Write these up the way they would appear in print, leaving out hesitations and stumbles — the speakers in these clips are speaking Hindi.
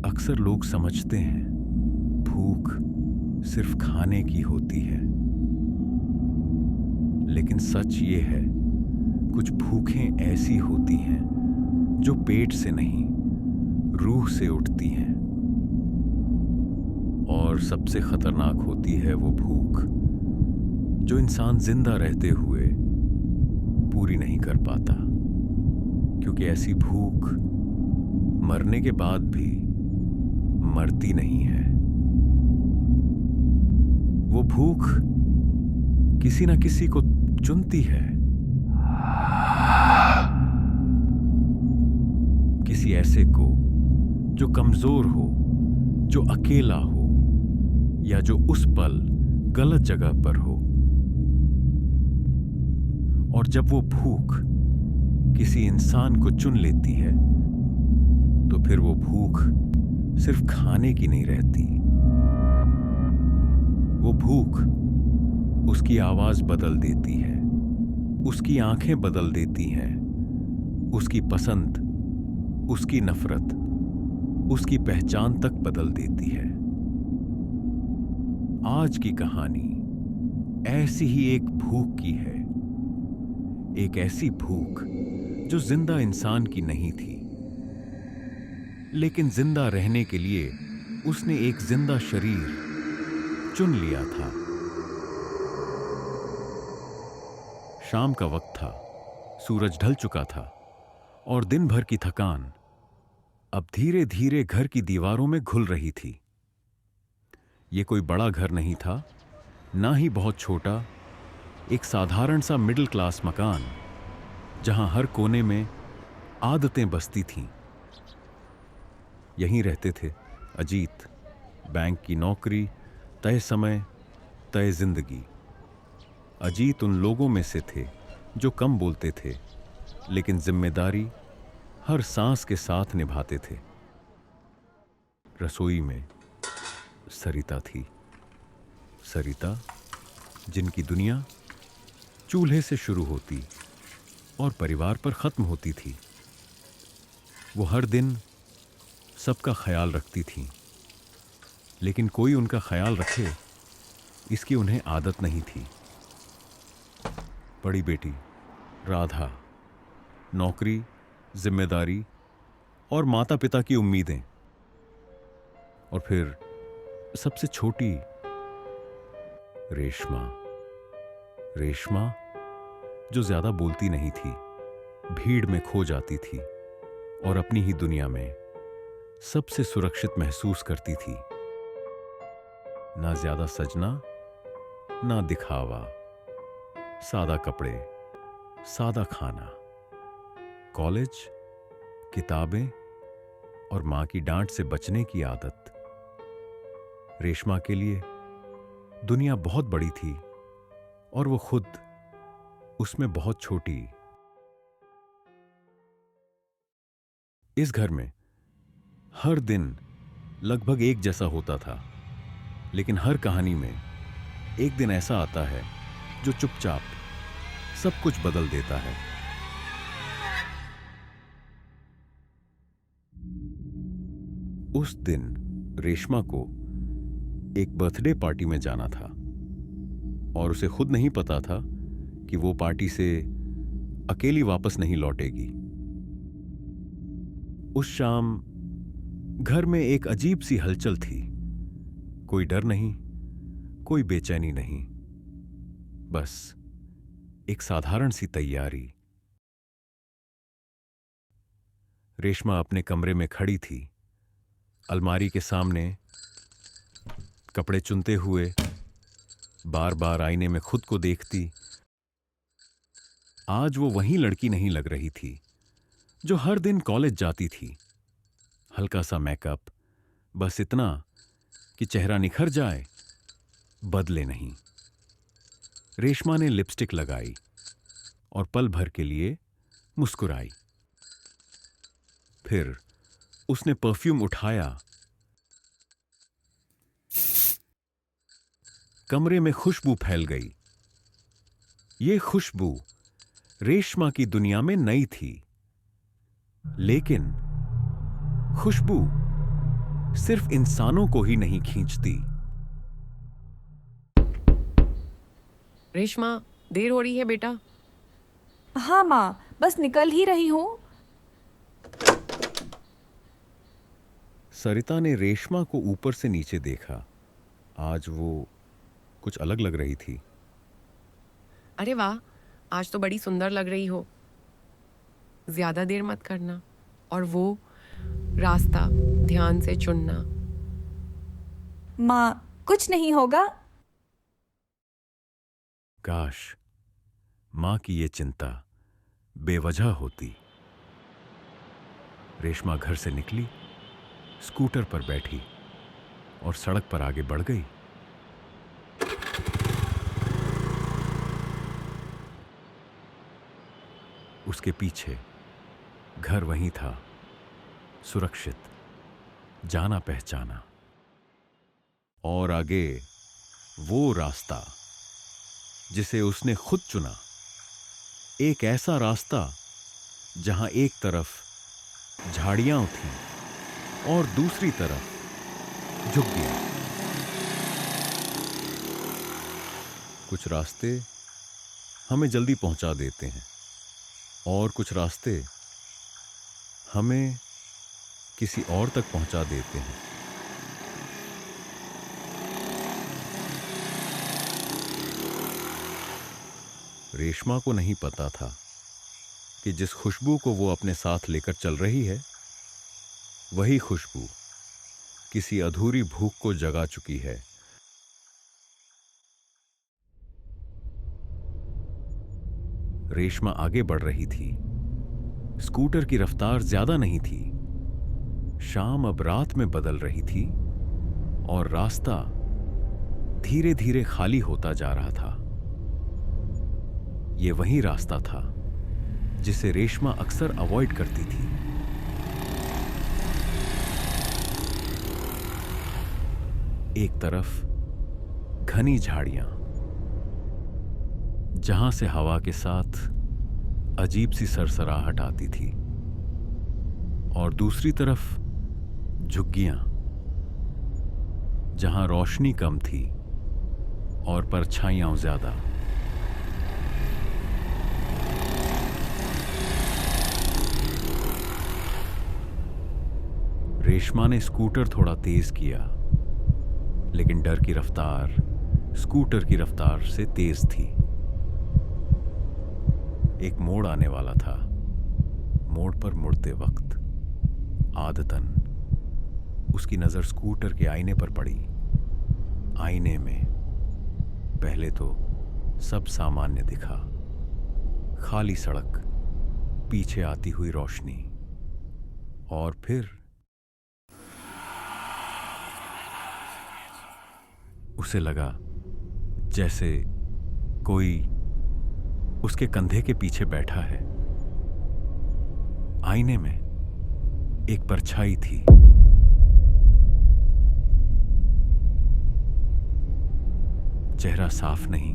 अक्सर लोग समझते हैं भूख सिर्फ खाने की होती है, लेकिन सच ये है कुछ भूखें ऐसी होती हैं जो पेट से नहीं, रूह से उठती हैं। और सबसे खतरनाक होती है वो भूख जो इंसान जिंदा रहते हुए पूरी नहीं कर पाता, क्योंकि ऐसी भूख मरने के बाद भी मरती नहीं है। वो भूख किसी ना किसी को चुनती है, किसी ऐसे को जो कमजोर हो, जो अकेला हो, या जो उस पल गलत जगह पर हो। और जब वो भूख किसी इंसान को चुन लेती है तो फिर वो भूख सिर्फ खाने की नहीं रहती। वो भूख उसकी आवाज बदल देती है, उसकी आंखें बदल देती हैं, उसकी पसंद, उसकी नफरत, उसकी पहचान तक बदल देती है। आज की कहानी ऐसी ही एक भूख की है, एक ऐसी भूख जो जिंदा इंसान की नहीं थी, लेकिन जिंदा रहने के लिए उसने एक जिंदा शरीर चुन लिया था। शाम का वक्त था, सूरज ढल चुका था और दिन भर की थकान अब धीरे धीरे घर की दीवारों में घुल रही थी। यह कोई बड़ा घर नहीं था, ना ही बहुत छोटा, एक साधारण सा मिडिल क्लास मकान जहां हर कोने में आदतें बसती थीं। यहीं रहते थे अजीत, बैंक की नौकरी, तय समय, तय जिंदगी। अजीत उन लोगों में से थे जो कम बोलते थे, लेकिन जिम्मेदारी हर सांस के साथ निभाते थे। रसोई में सरिता थी, सरिता जिनकी दुनिया चूल्हे से शुरू होती और परिवार पर खत्म होती थी। वो हर दिन सबका ख्याल रखती थी, लेकिन कोई उनका ख्याल रखे इसकी उन्हें आदत नहीं थी। बड़ी बेटी राधा, नौकरी, जिम्मेदारी और माता पिता की उम्मीदें, और फिर सबसे छोटी रेशमा। रेशमा जो ज्यादा बोलती नहीं थी, भीड़ में खो जाती थी और अपनी ही दुनिया में सबसे सुरक्षित महसूस करती थी। ना ज्यादा सजना, ना दिखावा, सादा कपड़े, सादा खाना, कॉलेज, किताबें और मां की डांट से बचने की आदत। रेशमा के लिए दुनिया बहुत बड़ी थी और वो खुद उसमें बहुत छोटी। इस घर में हर दिन लगभग एक जैसा होता था, लेकिन हर कहानी में एक दिन ऐसा आता है जो चुपचाप सब कुछ बदल देता है। उस दिन रेशमा को एक बर्थडे पार्टी में जाना था और उसे खुद नहीं पता था कि वो पार्टी से अकेली वापस नहीं लौटेगी। उस शाम घर में एक अजीब सी हलचल थी। कोई डर नहीं, कोई बेचैनी नहीं, बस एक साधारण सी तैयारी। रेशमा अपने कमरे में खड़ी थी, अलमारी के सामने कपड़े चुनते हुए, बार बार आईने में खुद को देखती। आज वो वही लड़की नहीं लग रही थी जो हर दिन कॉलेज जाती थी। हल्का सा मेकअप, बस इतना कि चेहरा निखर जाए, बदले नहीं। रेशमा ने लिपस्टिक लगाई और पल भर के लिए मुस्कुराई। फिर उसने परफ्यूम उठाया। कमरे में खुशबू फैल गई। ये खुशबू रेशमा की दुनिया में नई थी, लेकिन खुशबू सिर्फ इंसानों को ही नहीं खींचती। रेशमा, देर हो रही है बेटा। हाँ माँ, बस निकल ही रही हूँ। सरिता ने रेशमा को ऊपर से नीचे देखा। आज वो कुछ अलग लग रही थी। अरे वाह, आज तो बड़ी सुंदर लग रही हो। ज्यादा देर मत करना, और वो रास्ता ध्यान से चुनना। माँ, कुछ नहीं होगा। काश मां की ये चिंता बेवजह होती। रेशमा घर से निकली, स्कूटर पर बैठी और सड़क पर आगे बढ़ गई। उसके पीछे घर वहीं था, सुरक्षित, जाना पहचाना। और आगे वो रास्ता जिसे उसने खुद चुना, एक ऐसा रास्ता जहां एक तरफ झाड़ियां थीं और दूसरी तरफ झुग्गियां। कुछ रास्ते हमें जल्दी पहुंचा देते हैं और कुछ रास्ते हमें किसी और तक पहुंचा देते हैं। रेशमा को नहीं पता था कि जिस खुशबू को वो अपने साथ लेकर चल रही है, वही खुशबू किसी अधूरी भूख को जगा चुकी है। रेशमा आगे बढ़ रही थी। स्कूटर की रफ्तार ज्यादा नहीं थी। शाम अब रात में बदल रही थी और रास्ता धीरे धीरे खाली होता जा रहा था। यह वही रास्ता था जिसे रेशमा अक्सर अवॉइड करती थी। एक तरफ घनी झाड़ियां, जहां से हवा के साथ अजीब सी सरसराहट आती थी, और दूसरी तरफ झुग्गियां, जहां रोशनी कम थी और परछाइयां ज्यादा। रेशमा ने स्कूटर थोड़ा तेज किया, लेकिन डर की रफ्तार स्कूटर की रफ्तार से तेज थी। एक मोड़ आने वाला था। मोड़ पर मुड़ते वक्त आदतन उसकी नजर स्कूटर के आईने पर पड़ी। आईने में पहले तो सब सामान्य दिखा, खाली सड़क, पीछे आती हुई रोशनी, और फिर उसे लगा जैसे कोई उसके कंधे के पीछे बैठा है। आईने में एक परछाई थी। चेहरा साफ नहीं,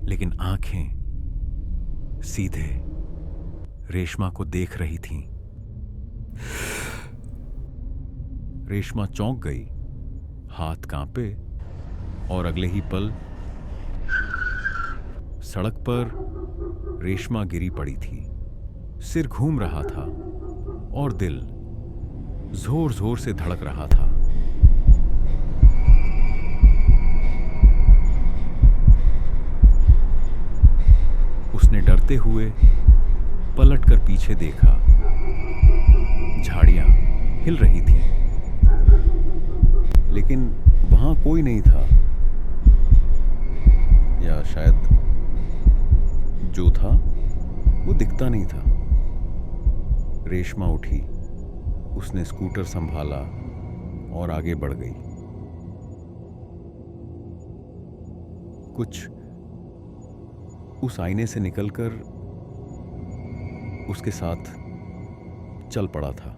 लेकिन आंखें सीधे रेशमा को देख रही थीं। रेशमा चौंक गई, हाथ कांपे, और अगले ही पल सड़क पर रेशमा गिरी पड़ी थी। सिर घूम रहा था और दिल जोर जोर से धड़क रहा था। उसने डरते हुए पलटकर पीछे देखा। झाड़ियां हिल रही थीं, लेकिन वहां कोई नहीं था, या शायद जो था वो दिखता नहीं था। रेशमा उठी, उसने स्कूटर संभाला और आगे बढ़ गई। कुछ उस आईने से निकलकर उसके साथ चल पड़ा था।